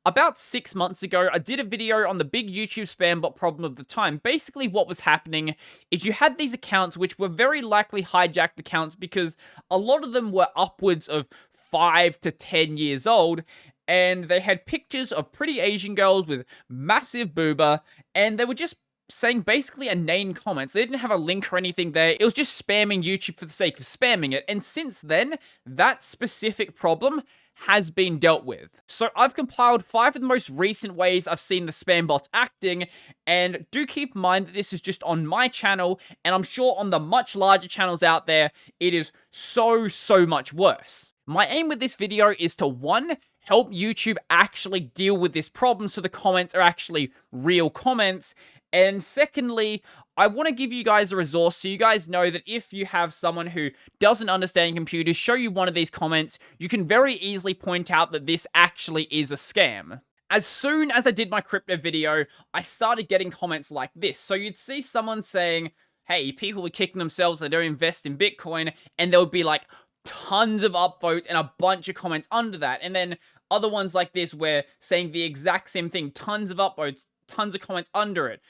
About 6 months ago, I did a video on the big YouTube spam bot problem of the time. Basically, what was happening is you had these accounts which were very likely hijacked accounts because a lot of them were upwards of 5 to 10 years old, and they had pictures of pretty Asian girls with massive booba, and they were just saying basically inane comments. They didn't have a link or anything there. It was just spamming YouTube for the sake of spamming it. And since then, that specific problem has been dealt with. So I've compiled 5 of the most recent ways I've seen the spam bots acting, and do keep in mind that this is just on my channel, and I'm sure on the much larger channels out there, it is so much worse. My aim with this video is to, 1, help YouTube actually deal with this problem so the comments are actually real comments, and secondly, I want to give you guys a resource so you guys know that if you have someone who doesn't understand computers show you one of these comments, you can very easily point out that this actually is a scam. As soon as I did my crypto video, I started getting comments like this. So you'd see someone saying, hey, people are kicking themselves, they don't invest in Bitcoin, and there would be like tons of upvotes and a bunch of comments under that. And then other ones like this where saying the exact same thing, tons of upvotes, tons of comments under it.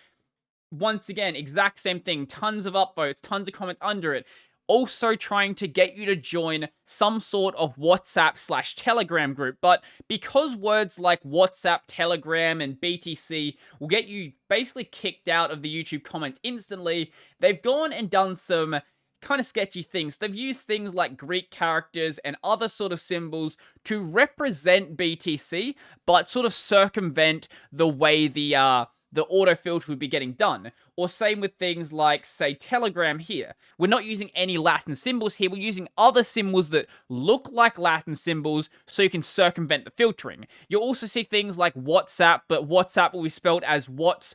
Once again, exact same thing, tons of upvotes, tons of comments under it. Also trying to get you to join some sort of WhatsApp/Telegram group. But because words like WhatsApp, Telegram, and BTC will get you basically kicked out of the YouTube comments instantly, they've gone and done some kind of sketchy things. They've used things like Greek characters and other sort of symbols to represent BTC, but sort of circumvent the way the autofilter would be getting done. Or same with things like, say, Telegram here. We're not using any Latin symbols here, we're using other symbols that look like Latin symbols so you can circumvent the filtering. You'll also see things like WhatsApp, but WhatsApp will be spelled as Whats*APK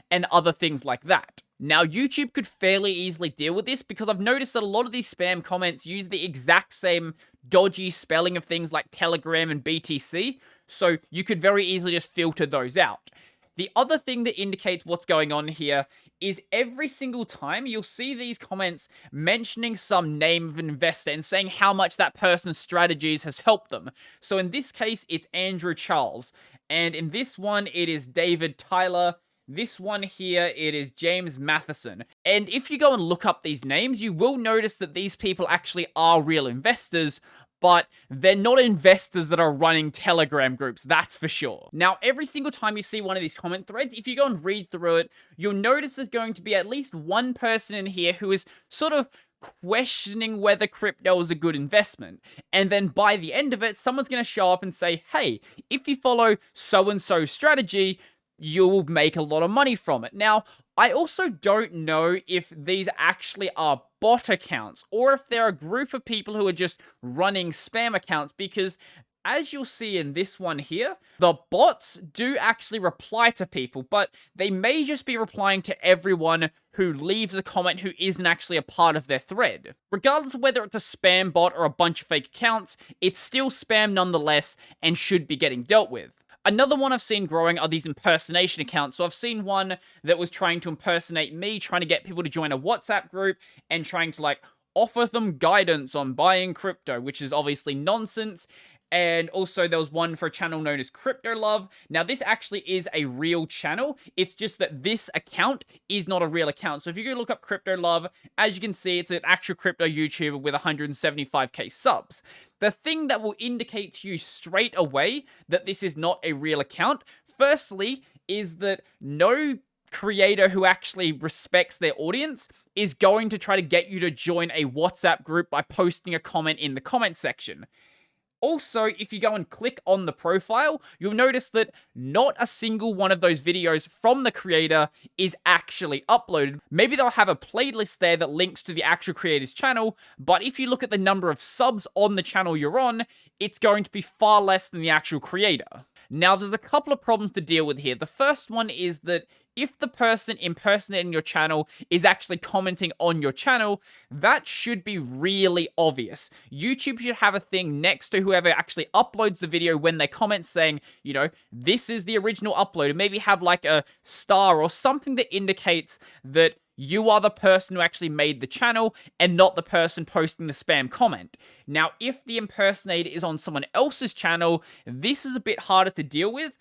and other things like that. Now, YouTube could fairly easily deal with this because I've noticed that a lot of these spam comments use the exact same dodgy spelling of things like Telegram and BTC, so you could very easily just filter those out. The other thing that indicates what's going on here is every single time you'll see these comments mentioning some name of an investor and saying how much that person's strategies has helped them. So in this case, it's Andrew Charles, and in this one, it is David Tyler. This one here, it is James Matheson. And if you go and look up these names, you will notice that these people actually are real investors, but they're not investors that are running Telegram groups, that's for sure. Now, every single time you see one of these comment threads, if you go and read through it, you'll notice there's going to be at least one person in here who is sort of questioning whether crypto is a good investment. And then by the end of it, someone's going to show up and say, hey, if you follow so-and-so strategy, you'll make a lot of money from it. Now, I also don't know if these actually are bot accounts or if they're a group of people who are just running spam accounts, because as you'll see in this one here, the bots do actually reply to people, but they may just be replying to everyone who leaves a comment who isn't actually a part of their thread. Regardless of whether it's a spam bot or a bunch of fake accounts, it's still spam nonetheless and should be getting dealt with. Another one I've seen growing are these impersonation accounts. So I've seen one that was trying to impersonate me, trying to get people to join a WhatsApp group and trying to like offer them guidance on buying crypto, which is obviously nonsense. And also there was one for a channel known as Crypto Love. Now this actually is a real channel. It's just that this account is not a real account. So if you go look up Crypto Love, as you can see, it's an actual crypto YouTuber with 175k subs. The thing that will indicate to you straight away that this is not a real account, firstly, is that no creator who actually respects their audience is going to try to get you to join a WhatsApp group by posting a comment in the comment section. Also, if you go and click on the profile, you'll notice that not a single one of those videos from the creator is actually uploaded. Maybe they'll have a playlist there that links to the actual creator's channel, but if you look at the number of subs on the channel you're on, it's going to be far less than the actual creator. Now, there's a couple of problems to deal with here. The first one is that if the person impersonating your channel is actually commenting on your channel, that should be really obvious. YouTube should have a thing next to whoever actually uploads the video when they comment saying, you know, this is the original upload, and maybe have like a star or something that indicates that You are the person who actually made the channel and not the person posting the spam comment. Now, if the impersonator is on someone else's channel, this is a bit harder to deal with.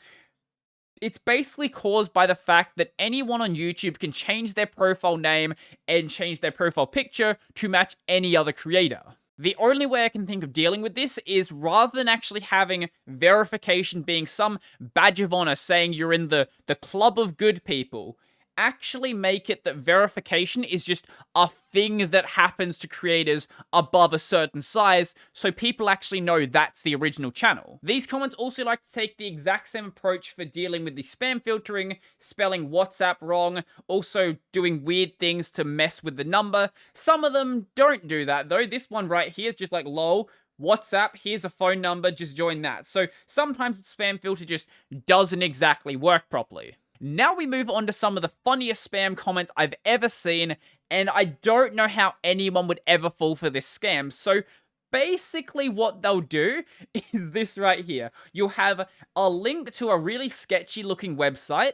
It's basically caused by the fact that anyone on YouTube can change their profile name and change their profile picture to match any other creator. The only way I can think of dealing with this is rather than actually having verification being some badge of honor saying you're in the club of good people, actually make it that verification is just a thing that happens to creators above a certain size, so people actually know that's the original channel. These comments also like to take the exact same approach for dealing with the spam filtering, spelling WhatsApp wrong, also doing weird things to mess with the number. Some of them don't do that though. This one right here is just like, lol, WhatsApp, here's a phone number, just join that. So sometimes the spam filter just doesn't exactly work properly. Now we move on to some of the funniest spam comments I've ever seen, and I don't know how anyone would ever fall for this scam. So basically what they'll do is this right here. You'll have a link to a really sketchy looking website,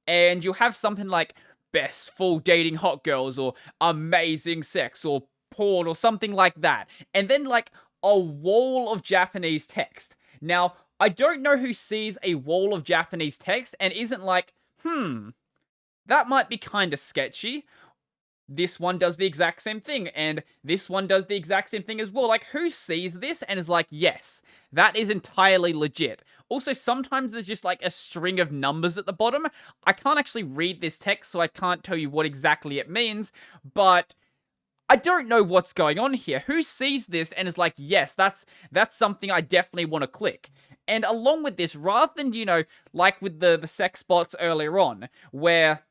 and you'll have something like best full dating hot girls, or amazing sex, or porn, or something like that. And then like a wall of Japanese text. Now, I don't know who sees a wall of Japanese text and isn't like, that might be kinda sketchy. This one does the exact same thing, and this one does the exact same thing as well. Like, who sees this and is like, yes, that is entirely legit. Also, sometimes there's just like a string of numbers at the bottom. I can't actually read this text, so I can't tell you what exactly it means, but I don't know what's going on here. Who sees this and is like, yes, that's something I definitely want to click. And along with this, rather than, like with the sex bots earlier on, where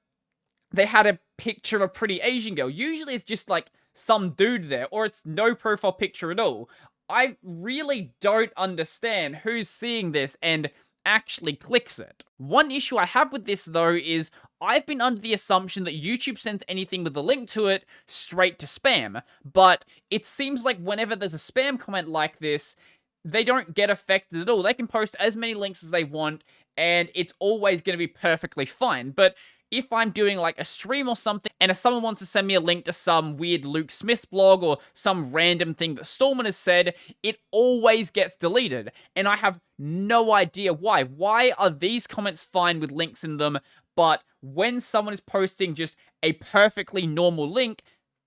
they had a picture of a pretty Asian girl, usually it's just like some dude there, or it's no profile picture at all. I really don't understand who's seeing this and actually clicks it. One issue I have with this though is I've been under the assumption that YouTube sends anything with a link to it straight to spam, but it seems like whenever there's a spam comment like this, they don't get affected at all. They can post as many links as they want, and it's always going to be perfectly fine. But if I'm doing like a stream or something, and if someone wants to send me a link to some weird Luke Smith blog or some random thing that Stallman has said, it always gets deleted. And I have no idea why. Why are these comments fine with links in them, but when someone is posting just a perfectly normal link,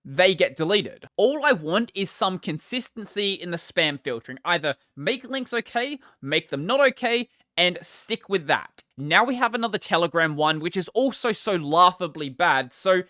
they get deleted? All I want is some consistency in the spam filtering. Either make links okay, make them not okay, and stick with that. Now we have another Telegram one, which is also so laughably bad. So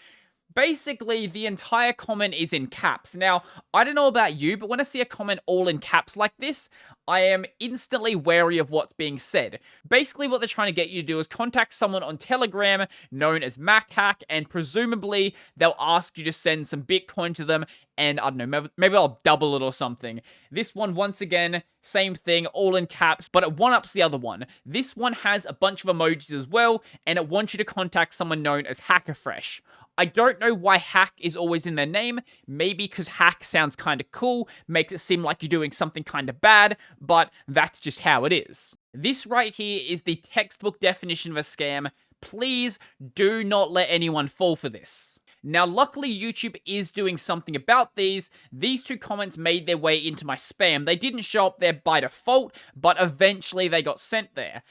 basically, the entire comment is in caps. Now, I don't know about you, but when I see a comment all in caps like this, I am instantly wary of what's being said. Basically, what they're trying to get you to do is contact someone on Telegram known as MacHack, and presumably they'll ask you to send some Bitcoin to them, and I don't know, maybe I'll double it or something. This one, once again, same thing, all in caps, but it one-ups the other one. This one has a bunch of emojis as well, and it wants you to contact someone known as Hackerfresh. I don't know why hack is always in their name. Maybe because hack sounds kind of cool, makes it seem like you're doing something kind of bad, but that's just how it is. This right here is the textbook definition of a scam. Please do not let anyone fall for this. Now, luckily, YouTube is doing something about these. These two comments made their way into my spam. They didn't show up there by default, but eventually they got sent there.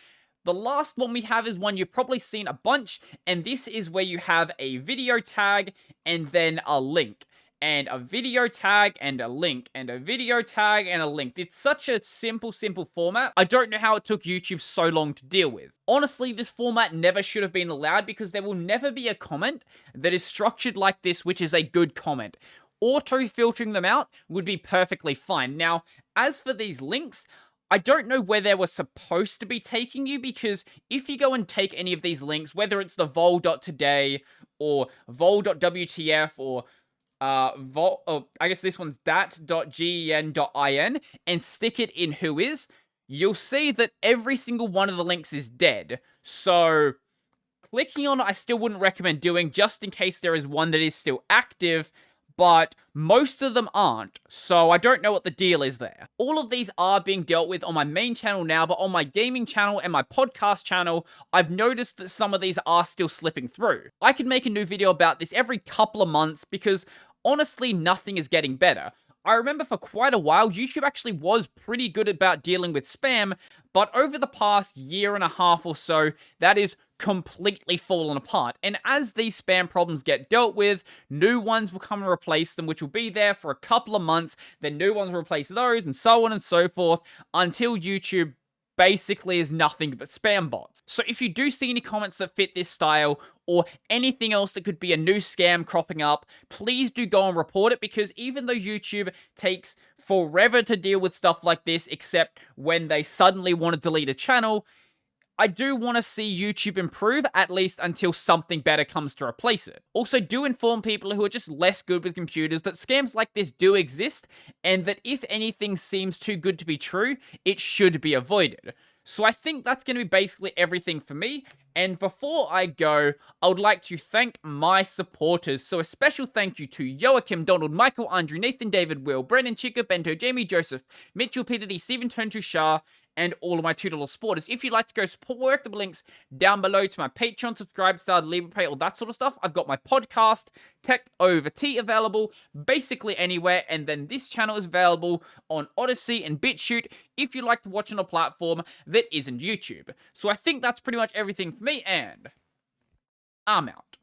The last one we have is one you've probably seen a bunch, and this is where you have a video tag and then a link. And a video tag and a link, and a video tag and a link. It's such a simple format. I don't know how it took YouTube so long to deal with. Honestly, this format never should have been allowed because there will never be a comment that is structured like this, which is a good comment. Auto-filtering them out would be perfectly fine. Now, as for these links, I don't know where they were supposed to be taking you, because if you go and take any of these links, whether it's the vol.today or vol.wtf or I guess this one's dat.gen.in, and stick it in Whois, you'll see that every single one of the links is dead. So clicking on it, I still wouldn't recommend doing, just in case there is one that is still active. but most of them aren't, so I don't know what the deal is there. All of these are being dealt with on my main channel now, but on my gaming channel and my podcast channel, I've noticed that some of these are still slipping through. I could make a new video about this every couple of months because honestly, nothing is getting better. I remember for quite a while, YouTube actually was pretty good about dealing with spam, but over the past year and a half or so, that is completely fallen apart. And as these spam problems get dealt with, new ones will come and replace them, which will be there for a couple of months, then new ones will replace those, and so on and so forth, until YouTube basically is nothing but spam bots. So if you do see any comments that fit this style, or anything else that could be a new scam cropping up, please do go and report it, because even though YouTube takes forever to deal with stuff like this, except when they suddenly want to delete a channel, I do want to see YouTube improve, at least until something better comes to replace it. Also, do inform people who are just less good with computers that scams like this do exist, and that if anything seems too good to be true, it should be avoided. So I think that's going to be basically everything for me. And before I go, I would like to thank my supporters. So a special thank you to Joachim, Donald, Michael, Andrew, Nathan, David, Will, Brennan, Chica, Bento, Jamie, Joseph, Mitchell, Peter D, Stephen, Tontu, Shah, and all of my $2 supporters. If you'd like to go support work, the links down below to my Patreon, subscribe, start, LibrePay, all that sort of stuff. I've got my podcast, Tech Over Tea, available basically anywhere, and then this channel is available on Odyssey and BitChute if you'd like to watch on a platform that isn't YouTube. So I think that's pretty much everything for me, and I'm out.